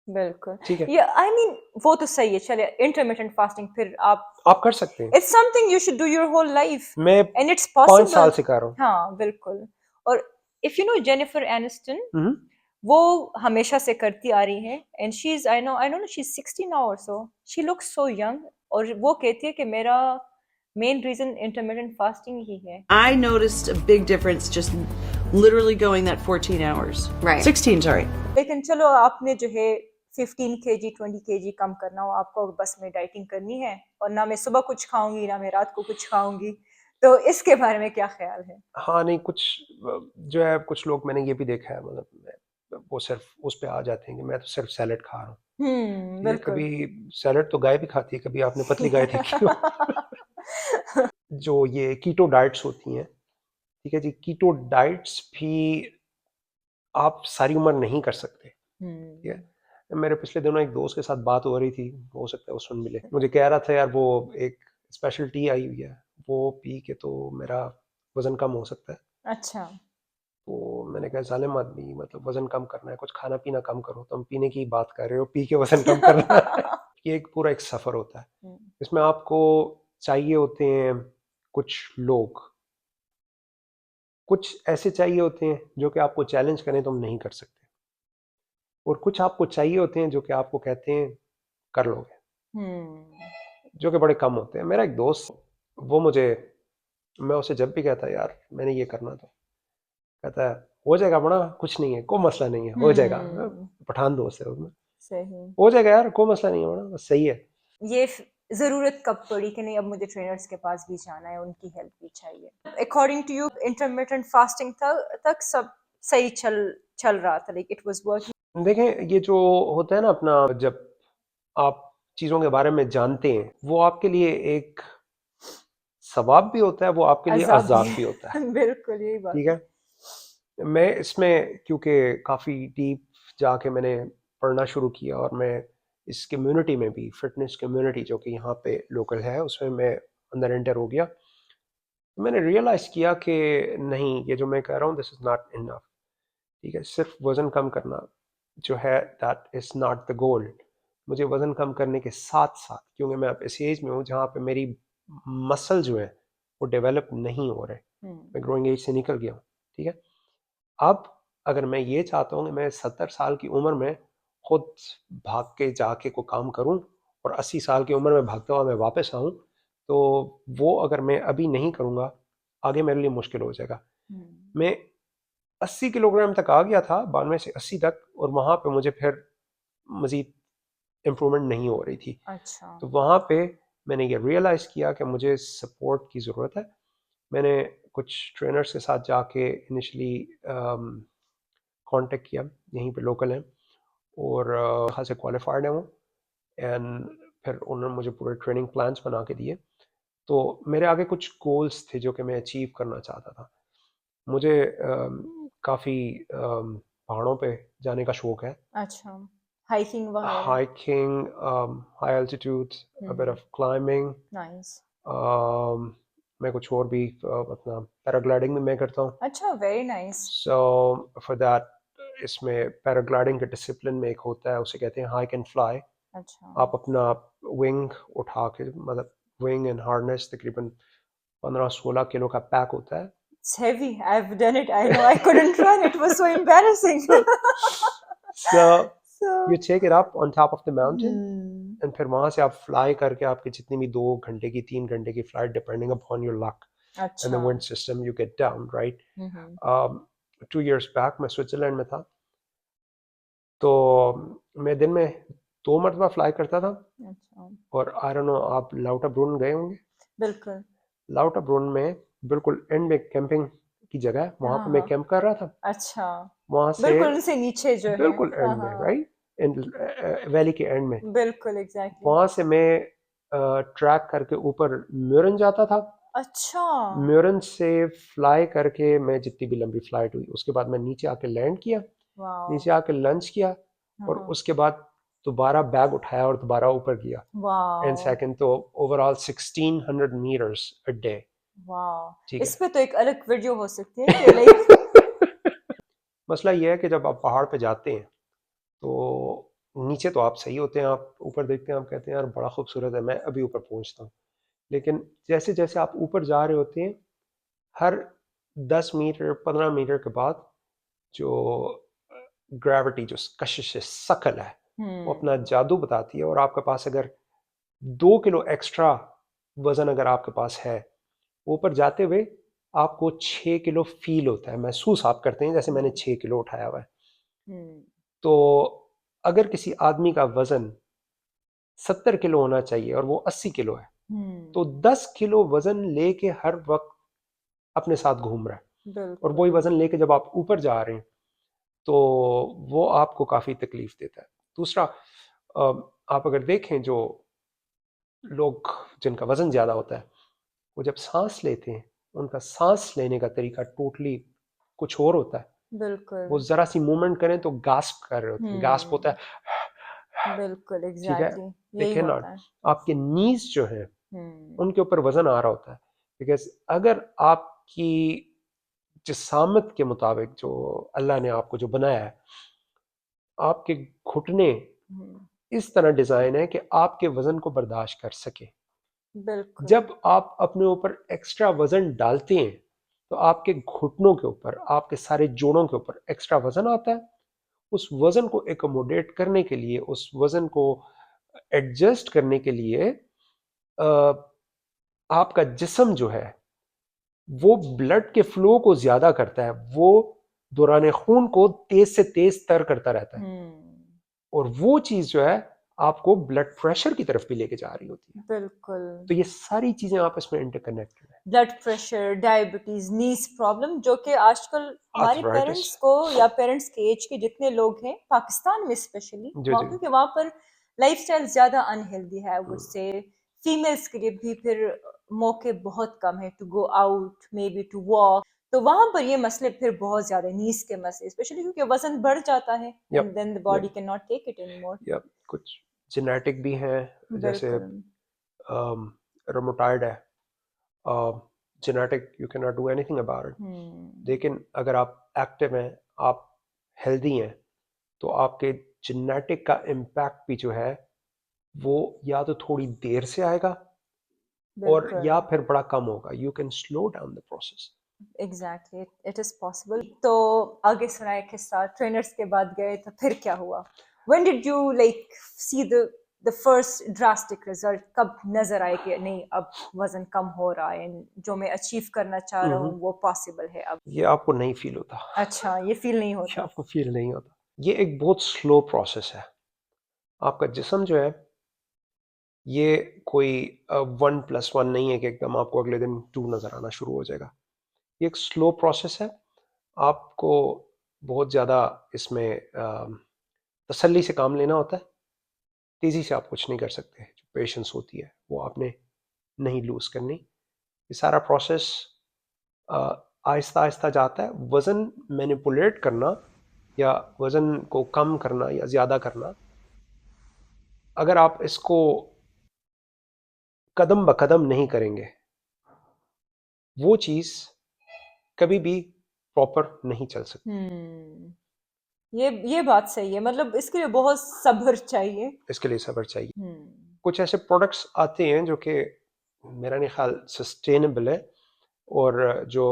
बिल्कुल। ठीक है, ये आई मीन वो तो सही है, चलिए इंटरमिटेंट फास्टिंग फिर आप, आप कर सकते हैं। It's something you should do your whole life मैं एंड इट्स 5 साल पॉसिबल। से कर रहा हूँ। हाँ, बिल्कुल। और if you know Jennifer Aniston, hmm. वो हमेशा से करती आ रही हैं, and she is, I know she is 60 now और so, she looks so young, और वो कहती है कि मेरा मेन रीजन इंटरमिटेंट फास्टिंग ही है। I noticed a big difference just literally going that 14 hours. Right. 16, sorry. लेकिन चलो आपने जो है 15 केजी 20 केजी कम करना हो, आपको बस में डाइटिंग करनी है, और ना मैं सुबह कुछ खाऊंगी ना मैं रात को कुछ खाऊंगी, तो इसके बारे में क्या ख्याल है? हाँ नहीं, कुछ जो है कुछ लोग मैंने ये भी देखा है, मतलब वो सिर्फ उस पे आ जाते हैं कि मैं तो सिर्फ सैलेड खा रहा हूँ। ठीक है, बिल्कुल। कभी सैलड तो गाय भी खाती है, कभी आपने पतली गाय देखी हो जो ये कीटो डाइट्स होती हैं, ठीक है जी, कीटो डाइट्स भी आप सारी उम्र नहीं कर सकते, ठीक हम्म, है। मेरे पिछले दिनों एक दोस्त के साथ बात हो रही थी, हो सकता है वो सुन मिले, मुझे कह रहा था यार वो एक स्पेशल टी आई हुई है, वो पी के तो मेरा वजन कम हो सकता है। अच्छा। तो मैंने कहा जालिम आदमी, मतलब वजन कम करना है, कुछ खाना पीना कम करो, तुम पीने की बात कर रहे हो, पी के वजन कम करना है ये एक पूरा एक सफर होता है। हम्म, इसमें आपको चाहिए होते हैं कुछ लोग, कुछ ऐसे चाहिए होते हैं जो कि आपको चैलेंज करें तुम नहीं कर सकते, और कुछ आपको चाहिए होते हैं जो कि आपको कहते हैं कर लोगे, हम्म, जो कि बड़े कम होते हैं। मेरा एक दोस्त, वो मुझे, मैं उसे जब भी कहता यार मैंने ये करना, तो कहता है हो जाएगा बड़ा, कुछ नहीं है, कोई मसला नहीं है, हो जाएगा। हम्म, पठान दोस्त है उसमें, सही। हो जाएगा यार, कोई मसला नहीं है बड़ा, बस सही है। ये जरूरत कब पड़ी कि नहीं अब मुझे ट्रेनर्स के पास भी जाना है, उनकी हेल्प भी चाहिए? According to you intermittent fasting तक सब सही चल चल रहा था, लाइक इट वाज वर्किंग? देखें, ये जो होता है ना अपना, जब आप चीज़ों के बारे में जानते हैं, वो आपके लिए एक सवाब भी होता है, वो आपके लिए अजाब भी अजाब भी होता है, है। बिल्कुल यही बात ठीक है। है। मैं इसमें क्योंकि काफ़ी डीप जाके मैंने पढ़ना शुरू किया, और मैं इस कम्युनिटी में भी, फिटनेस कम्युनिटी जो कि यहाँ पे लोकल है, उसमें मैं अंदर एंटर हो गया, तो मैंने रियलाइज़ किया कि नहीं, ये जो मैं कह रहा हूँ दिस इज़ नॉट इनफ, ठीक है। सिर्फ वज़न कम करना जो है, that is not the goal. मुझे वज़न कम करने के साथ साथ, क्योंकि मैं अब इस एज में हूँ जहाँ पे मेरी मसल जो है वो डेवलप नहीं हो रहे, हम्म, मैं ग्रोइंग एज से निकल गया हूँ, ठीक है। अब अगर मैं ये चाहता हूँ कि मैं 70 साल की उम्र में खुद भाग के जाके कोई काम करूँ, और 80 साल की उम्र में भागता हुआ मैं वापस आऊँ, तो वो अगर मैं अभी नहीं करूँगा, आगे मेरे लिए मुश्किल हो जाएगा। हम्म, मैं 80 किलोग्राम तक आ गया था, 92 से 80 तक, और वहाँ पे मुझे फिर मज़ीद इम्प्रूवमेंट नहीं हो रही थी। अच्छा। तो वहाँ पे मैंने ये रियलाइज़ किया कि मुझे सपोर्ट की ज़रूरत है। मैंने कुछ ट्रेनर्स के साथ जाके इनिशियली कांटेक्ट किया, यहीं पे लोकल हैं, और खासे क्वालिफाइड हैं वो, एंड फिर उन्होंने मुझे पूरे ट्रेनिंग प्लान्स बना के दिए। तो मेरे आगे कुछ गोल्स थे जो कि मैं अचीव करना चाहता था। मुझे काफ़ी पहाड़ों पे जाने का शौक है, अच्छा, हाइकिंग वगैरह। hiking, high altitude, a bit hmm, of climbing, nice. मैं कुछ और भी अपना पैराग्लाइडिंग भी मैं करता हूँ। अच्छा, very nice. So for that, इसमें पैराग्लाइडिंग के डिसिप्लिन में एक होता है, उसे कहते हैं हाइक एंड फ्लाई। अच्छा, आप अपना विंग उठा के, मतलब विंग एंड हार्नेस, तकरीबन 15-16 किलो का पैक होता है। it's heavy. I've done it. I know I couldn't run. It was so embarrassing. So you So, take it up on top of the mountain, hmm, and फिर वहां से आप fly करके, आपकी जितनी भी 2 घंटे की, 3 घंटे की flight, depending upon your luck and the अच्छा। Wind system, you get down, right. Hmm, 2 years back मैं स्विट्जरलैंड में था, तो मैं दिन में 2 मरतबा फ्लाई करता था। अच्छा, और आई डोंट नो, आप लाउटा ब्रून गए होंगे। बिल्कुल। लाउटा ब्रून में बिल्कुल एंड में कैंपिंग की जगह है, वहां हाँ, पर मैं हाँ। कैंप कर रहा था, अच्छा, वहां से बिल्कुल उनसे नीचे जो है। बिल्कुल हाँ, एंड में, हाँ, राइट, इन वैली के एंड में। बिल्कुल एग्जैक्टली। वहां से मैं ट्रैक करके ऊपर म्यूरन जाता था। अच्छा। म्यूरन से फ्लाई करके मैं, जितनी भी लंबी फ्लाइट हुई, उसके बाद मैं नीचे आके लैंड किया, वाओ। नीचे आके लंच किया, हाँ, और हाँ, उसके बाद दोबारा बैग उठाया और दोबारा ऊपर गया। एंड वाओ, सेकंड, तो overall 1600 metres a day, wow. ठीक इस है। पे तो एक अलग वीडियो हो सकती है कि लाइक। मसला ये है कि जब आप पहाड़ पे जाते हैं, तो नीचे तो आप सही होते हैं, आप ऊपर देखते हैं, आप कहते हैं यार बड़ा खूबसूरत है, मैं अभी ऊपर पहुंचता हूँ। लेकिन जैसे जैसे आप ऊपर जा रहे होते हैं, हर 10 मीटर 15 मीटर के बाद, जो ग्रेविटी, जो कशिश है, शकल है, वो अपना हम्म, जादू बताती है, और आपके पास अगर 2 किलो एक्स्ट्रा वजन अगर आपके पास है, ऊपर जाते हुए आपको 6 किलो फील होता है, महसूस आप करते हैं जैसे मैंने 6 किलो उठाया हुआ है। हम्म, तो अगर किसी आदमी का वजन 70 किलो होना चाहिए और वो 80 किलो है, हम्म, तो 10 किलो वजन लेके हर वक्त अपने साथ घूम रहा है, और बिल्कुल। वही वजन लेके जब आप ऊपर जा रहे हैं, तो वो आपको काफ़ी तकलीफ देता है। दूसरा, आप अगर देखें जो लोग जिनका वजन ज़्यादा होता है, वो जब सांस लेते हैं उनका सांस लेने का तरीका टोटली कुछ और होता है। वो बिल्कुल। ज़रा सी मूवमेंट करें तो गास्प कर रहे होते हैं, गास्प होता बिल्कुल, है, ठीक है। एग्ज़ैक्टली दे यही कैन नॉट, होता है। आपके नीज जो है हुँ, उनके ऊपर वजन आ रहा होता है, बिकॉज अगर आपकी जिसामत के मुताबिक जो अल्लाह ने आपको जो बनाया है, आपके घुटने हुँ, इस तरह डिजाइन है कि आपके वजन को बर्दाश्त कर सके। बिल्कुल। जब आप अपने ऊपर एक्स्ट्रा वजन डालते हैं तो आपके घुटनों के ऊपर, आपके सारे जोड़ों के ऊपर एक्स्ट्रा वजन आता है। उस वजन को एकोमोडेट करने के लिए, उस वजन को एडजस्ट करने के लिए अ, आपका जिस्म जो है वो ब्लड के फ्लो को ज्यादा करता है, वो दौरान खून को तेज से तेज तर करता रहता है, हुँ, और वो चीज जो है आपको ब्लड प्रेशर की तरफ भी लेके जा रही होती है। बिल्कुल। तो ये सारी चीजें आपस में इंटरकनेक्टेड है। Blood pressure, diabetes, knees problem जो कि आजकल हमारे आर्थराइटिस। पेरेंट्स को या पेरेंट्स के एज के जितने लोग हैं, पाकिस्तान में स्पेशली, जी वहाँ जी। क्योंकि वहाँ पर लाइफ़स्टाइल ज़्यादा अनहेल्दी है, हम्म, उससे फीमेल्स के लिए भी फिर मौके बहुत कम है to go out, maybe to walk. तो वहाँ पर ये मसले फिर बहुत ज़्यादा नीज़ के मसले, स्पेशली क्योंकि वज़न बढ़ जाता है and yup then the yup body can not take it anymore. Yup. कुछ जेनेटिक भी हैं, जैसे बिल्कुल। रोमोटाइड है, genetic, you can not do anything about it. Hmm, लेकिन अगर आप एक्टिव हैं, आप हेल्दी हैं, तो आपके जेनेटिक का इम्पैक्ट भी जो है वो या तो थोड़ी देर से आएगा और बिल्कुल। या फिर बड़ा कम होगा। You can slow down the process. Exactly it is possible. तो आगे सुनाए किस्सा, ट्रेनर्स के बाद गए तो फिर क्या हुआ? When did you like see the first drastic result? कब नजर आए कि नहीं अब वजन कम हो रहा है and जो मैं अचीव करना चाह रहा हूँ वो पॉसिबल है अब? ये आपको नहीं फील होता, अच्छा, ये फील नहीं ये होता। आपको फील नहीं होता। ये एक बहुत स्लो प्रोसेस है। आपका जिस्म जो है, ये कोई 1+1 नहीं है कि एकदम आपको अगले दिन 2 नजर आना शुरू हो जाएगा। ये एक स्लो प्रोसेस है। आपको बहुत ज़्यादा इसमें तसल्ली से काम लेना होता है। तेज़ी से आप कुछ नहीं कर सकते। जो पेशेंस होती है वो आपने नहीं लूज़ करनी। ये सारा प्रोसेस आहिस्ता आहिस्ता जाता है। वज़न मैनिपुलेट करना या वज़न को कम करना या ज़्यादा करना, अगर आप इसको कदम ब कदम नहीं करेंगे, वो चीज़ कभी भी प्रॉपर नहीं चल सकती। हम्म, ये बात सही है, मतलब इसके लिए बहुत सब्र चाहिए। इसके लिए सब्र चाहिए। हम्म, कुछ ऐसे प्रोडक्ट्स आते हैं जो कि मेरा नहीं ख्याल सस्टेनेबल है, और जो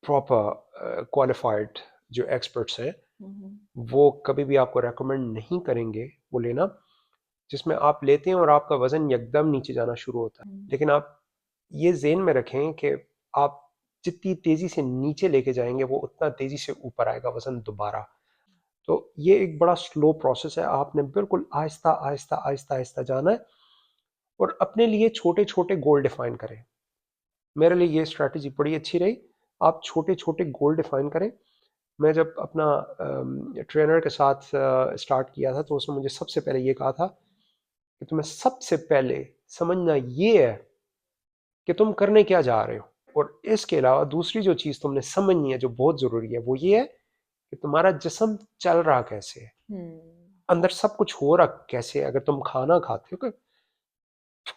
प्रॉपर क्वालिफाइड जो एक्सपर्ट्स हैं हम्म, वो कभी भी आपको रेकमेंड नहीं करेंगे वो लेना, जिसमें आप लेते हैं और आपका वज़न एकदम नीचे जाना शुरू होता है। हम्म, लेकिन आप ये ज़हन में रखें कि आप जितनी तेज़ी से नीचे लेके जाएंगे वो उतना तेज़ी से ऊपर आएगा वज़न दोबारा। तो ये एक बड़ा स्लो प्रोसेस है। आपने बिल्कुल आहिस्ता आहिस्ता आहिस्ता आहिस्ता जाना है, और अपने लिए छोटे छोटे गोल डिफाइन करें। मेरे लिए ये स्ट्रैटेजी बड़ी अच्छी रही। आप छोटे छोटे गोल डिफाइन करें। मैं जब अपना ट्रेनर के साथ स्टार्ट किया था तो उसने मुझे सबसे पहले ये कहा था कि तुम्हें सबसे पहले समझना ये है कि तुम करने क्या जा रहे हो, और इसके अलावा दूसरी जो चीज़ तुमने समझनी है जो बहुत ज़रूरी है वो ये है कि तुम्हारा जिस्म चल रहा कैसे है, हम्म, अंदर सब कुछ हो रहा कैसे है। अगर तुम खाना खाते हो,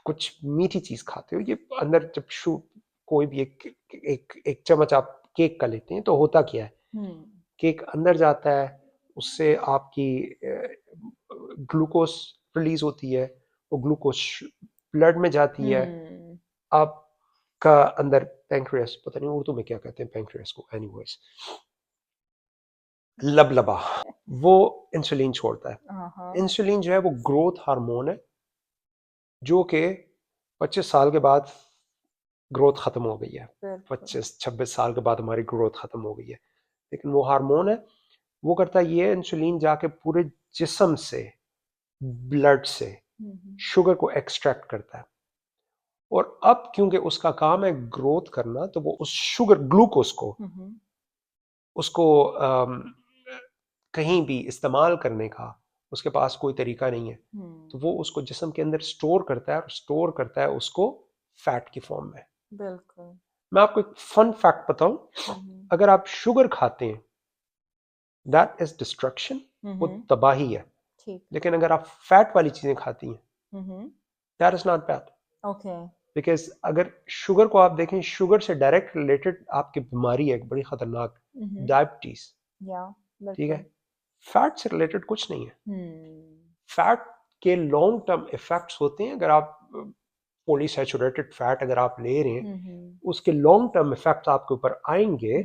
कुछ मीठी चीज़ खाते हो, ये अंदर जब शू कोई भी एक चम्मच आप केक का लेते हैं तो होता क्या है, हम्म, केक अंदर जाता है, उससे आपकी ग्लूकोज रिलीज होती है, वो ग्लूकोज ब्लड में जाती है। हम्म, आपका अंदर पैंक्रियास, पता नहीं उर्दू में क्या कहते हैं पैंक्रियास को, एनीवेज, लबलबा, वो इंसुलिन छोड़ता है। हाँ हाँ, इंसुलिन जो है वो ग्रोथ हार्मोन है, जो कि 25 साल के बाद ग्रोथ खत्म हो गई है। बिल्कुल। 25-26 साल के बाद हमारी ग्रोथ खत्म हो गई है। लेकिन वो हार्मोन है, वो करता है ये, इंसुलिन जाके पूरे जिस्म से, ब्लड से हम्म, शुगर को एक्सट्रैक्ट करता है। और अब क्योंकि उसका काम है ग्रोथ करना, तो वो उस शुगर ग्लूकोज को, हम्म, उसको कहीं भी इस्तेमाल करने का उसके पास कोई तरीका नहीं है, तो वो उसको जिस्म के अंदर स्टोर करता है, और स्टोर करता है उसको फैट की फॉर्म में। बिल्कुल। मैं आपको एक फन फैक्ट बताऊं, अगर आप शुगर खाते हैं, दैट इज डिस्ट्रक्शन, वो तबाही है। ठीक। लेकिन अगर आप फैट वाली चीजें खाती हैं, that is not bad. Okay. Because अगर शुगर को आप देखें, शुगर से डायरेक्ट रिलेटेड आपकी बीमारी है एक बड़ी खतरनाक, डायबिटीज। या ठीक है, बिल्कुल। फैट से रिलेटेड कुछ नहीं है। फैट के लॉन्ग टर्म इफेक्ट्स होते हैं, अगर आप पॉलीसैचुरेटेड फैट अगर आप ले रहे हैं, उसके लॉन्ग टर्म इफेक्ट्स आपके ऊपर आएंगे,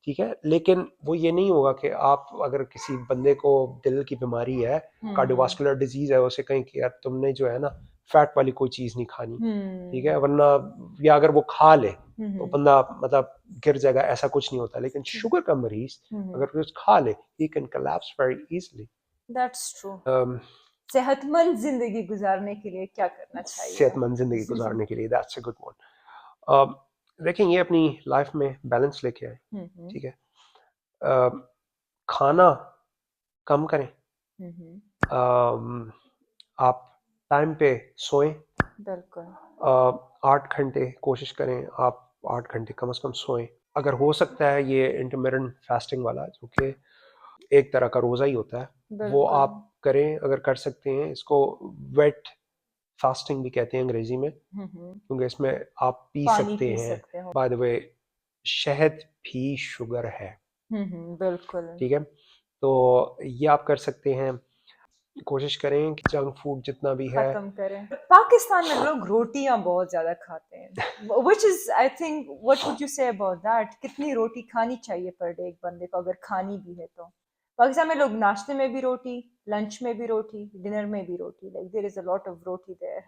ठीक है, लेकिन वो ये नहीं होगा कि आप अगर किसी बंदे को दिल की बीमारी है, कार्डियोवास्कुलर डिजीज है, उसे कहीं कि यार तुमने जो है ना फैट वाली कोई चीज नहीं खानी, ठीक है, वरना या अगर वो खा ले तो बंदा मतलब गिर जाएगा, ऐसा कुछ नहीं होता। लेकिन शुगर का मरीज अगर कुछ खा ले, he can collapse very easily. That's true. सेहतमंद जिंदगी गुजारने के लिए क्या करना चाहिए? सेहतमंद जिंदगी गुजारने के लिए, दैट्स अ गुड वन। देखें, ये अपनी लाइफ में बैलेंस लेके आए, ठीक है। खाना कम करें, आप टाइम पे सोएं, बिल्कुल। 8 घंटे कोशिश करें आप 8 घंटे कम से कम सोएं। अगर हो सकता है ये इंटरमिटेंट फास्टिंग वाला, जो कि एक तरह का रोज़ा ही होता है, वो आप करें अगर कर सकते हैं। इसको वेट फास्टिंग भी कहते हैं अंग्रेजी में, क्योंकि इसमें आप पी सकते हैं। बाय द वे, शहद भी शुगर है, बिल्कुल। ठीक है, तो ये आप कर सकते हैं। कोशिश करें कि जंक फूड जितना भी है खत्म करें। पाकिस्तान में लोग रोटियां बहुत ज्यादा खाते हैं, which is I think what would you say about that? कितनी रोटी खानी चाहिए पर डे एक बंदे को, अगर खानी भी है तो? पाकिस्तान में लोग नाश्ते में भी रोटी, लंच में भी रोटी, डिनर में भी रोटी, like there is a lot of roti there.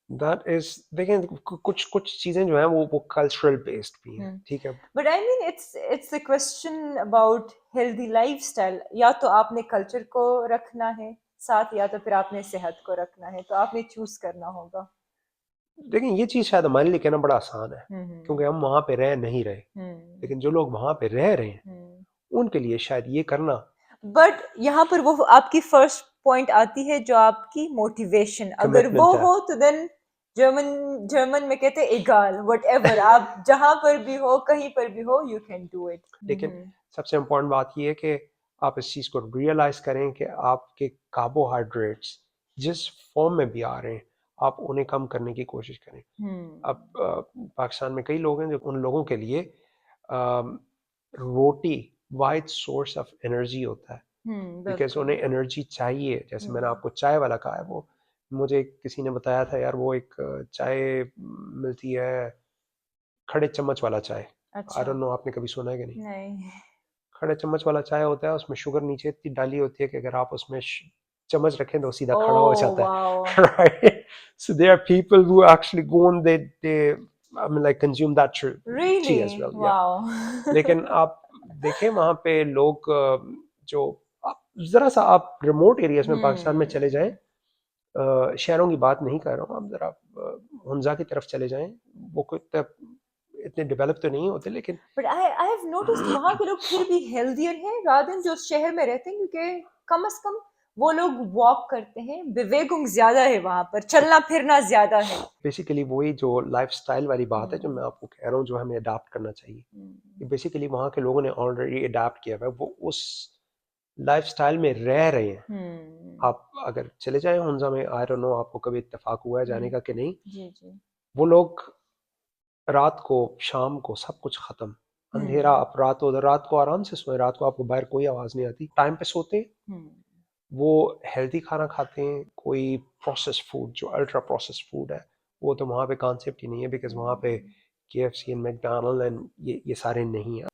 That is, देखें कुछ कुछ चीजें जो हैं वो कल्चरल बेस्ड भी हैं, ठीक है। But I mean it's a question about healthy lifestyle. या तो आपने कल्चर को रखना है साथ, या तो फिर आपने सेहत को रखना है, तो आपने चूज करना होगा। लेकिन ये चीज शायद हमारे लिए कहना बड़ा आसान है, क्योंकि हम वहां पे रह नहीं रहे, लेकिन जो लोग वहां पे रह रहे हैं उनके लिए शायद ये करना। बट यहाँ पर वो आपकी फर्स्ट पॉइंट आती है जो आपकी मोटिवेशन, अगर वो कमिटमेंट है। हो तो देन जर्मन में कहते हैं इगाल, व्हाटएवर, आप जहां पर भी हो, कहीं पर भी हो, यू कैन डू इट। लेकिन सबसे इम्पोर्टेंट बात यह है कि आप इस चीज को रियलाइज करें कि आपके कार्बोहाइड्रेट्स जिस फॉर्म में भी आ रहे हैं, आप उन्हें कम करने की कोशिश करें। अब पाकिस्तान में कई लोग हैं जो, उन लोगों के लिए रोटी वाइड सोर्स ऑफ एनर्जी होता है, बिकॉज उन्हें एनर्जी चाहिए। जैसे मैंने आपको चाय वाला कहा है, वो मुझे किसी ने बताया था यार, वो एक चाय मिलती है, खड़े चम्मच वाला चाय। आई डोंट नो, आपने कभी सुना है कि नहीं? नहीं। खड़े चम्मच वाला चाय होता है, उसमें शुगर नीचे इतनी डाली होती है कि अगर आप उसमें चम्मच रखें तो सीधा खड़ा हो जाता है। Right, so there are people who actually go on, they I mean like consume that tea as well. या लेकिन आप देखें वहां पे लोग जो, जरा सा आप रिमोट एरियाज में पाकिस्तान में चले जाएं, शहरों की बात नहीं कर रहा हूँ, आप जरा हुंजा की तरफ चले जाएं, वो कोई इतने डेवलप तो नहीं होते, लेकिन बट आई हैव नोटिस्ड वहाँ के लोग फिर भी हेल्दियर हैं रादर देन जो शहर में रहते हैं, क्योंकि कम से कम वो लोग वॉक करते हैं, बेवेगुंग ज्यादा है वहां पर, चलना फिरना ज्यादा है। बेसिकली वही जो लाइफस्टाइल वाली बात है जो मैं आपको कह रहा हूँ, जो हमें अडाप्ट करना चाहिए। बेसिकली वहाँ के लोगों ने ऑलरेडी अडाप्ट किया हुआ है, वो उस लाइफस्टाइल में रह रहे हैं। आप अगर चले जाएं हुंजा में, आई डोंट नो आपको कभी इत्तेफाक हुआ है जाने का कि नहीं, जी जी। वो लोग रात को, शाम को सब कुछ खत्म, अंधेरा, आप रात को आराम से सोए, रात को आपको बाहर कोई आवाज नहीं आती, टाइम पे सोते हैं, वो हेल्दी खाना खाते हैं। कोई प्रोसेस फूड, जो अल्ट्रा प्रोसेस फूड है, वो तो वहाँ पे कॉन्सेप्ट ही नहीं है, बिकॉज वहाँ पे KFC एंड मैकडॉनल्ड एंड ये सारे नहीं है।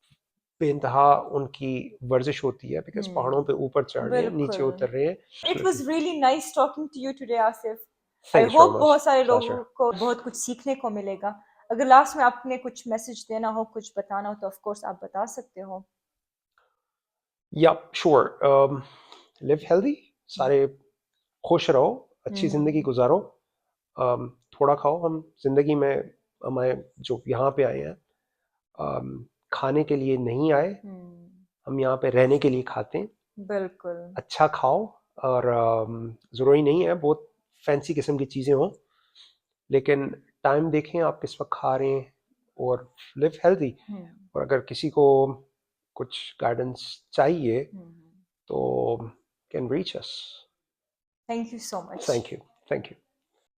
बेइंतहा उनकी वर्जिश होती है, बिकॉज पहाड़ों पे ऊपर चढ़ रहे हैं, नीचे उतर रहे हैं। It was really nice talking to you today Asif. I thanks very hope much, बहुत सारे लोगों प्लेजर। को बहुत कुछ सीखने को मिलेगा। अगर लास्ट में आपने कुछ मैसेज देना हो, कुछ बताना हो, तो ऑफ कोर्स आप बता सकते हो। या श्योर, लिव हेल्दी, सारे खुश रहो, अच्छी जिंदगी गुजारो, थोड़ा खाओ। हम जिंदगी में, हमें जो यहाँ पे आए हैं, खाने के लिए नहीं आए, हम यहाँ पे रहने के लिए खाते हैं। बिल्कुल। अच्छा खाओ, और ज़रूरी नहीं है बहुत फैंसी किस्म की चीज़ें हों, लेकिन टाइम देखें आप किस वक्त खा रहे हैं और लिव हेल्दी। और अगर किसी को कुछ गाइडेंस चाहिए तो can reach us. Thank you so much. Thank you, thank you.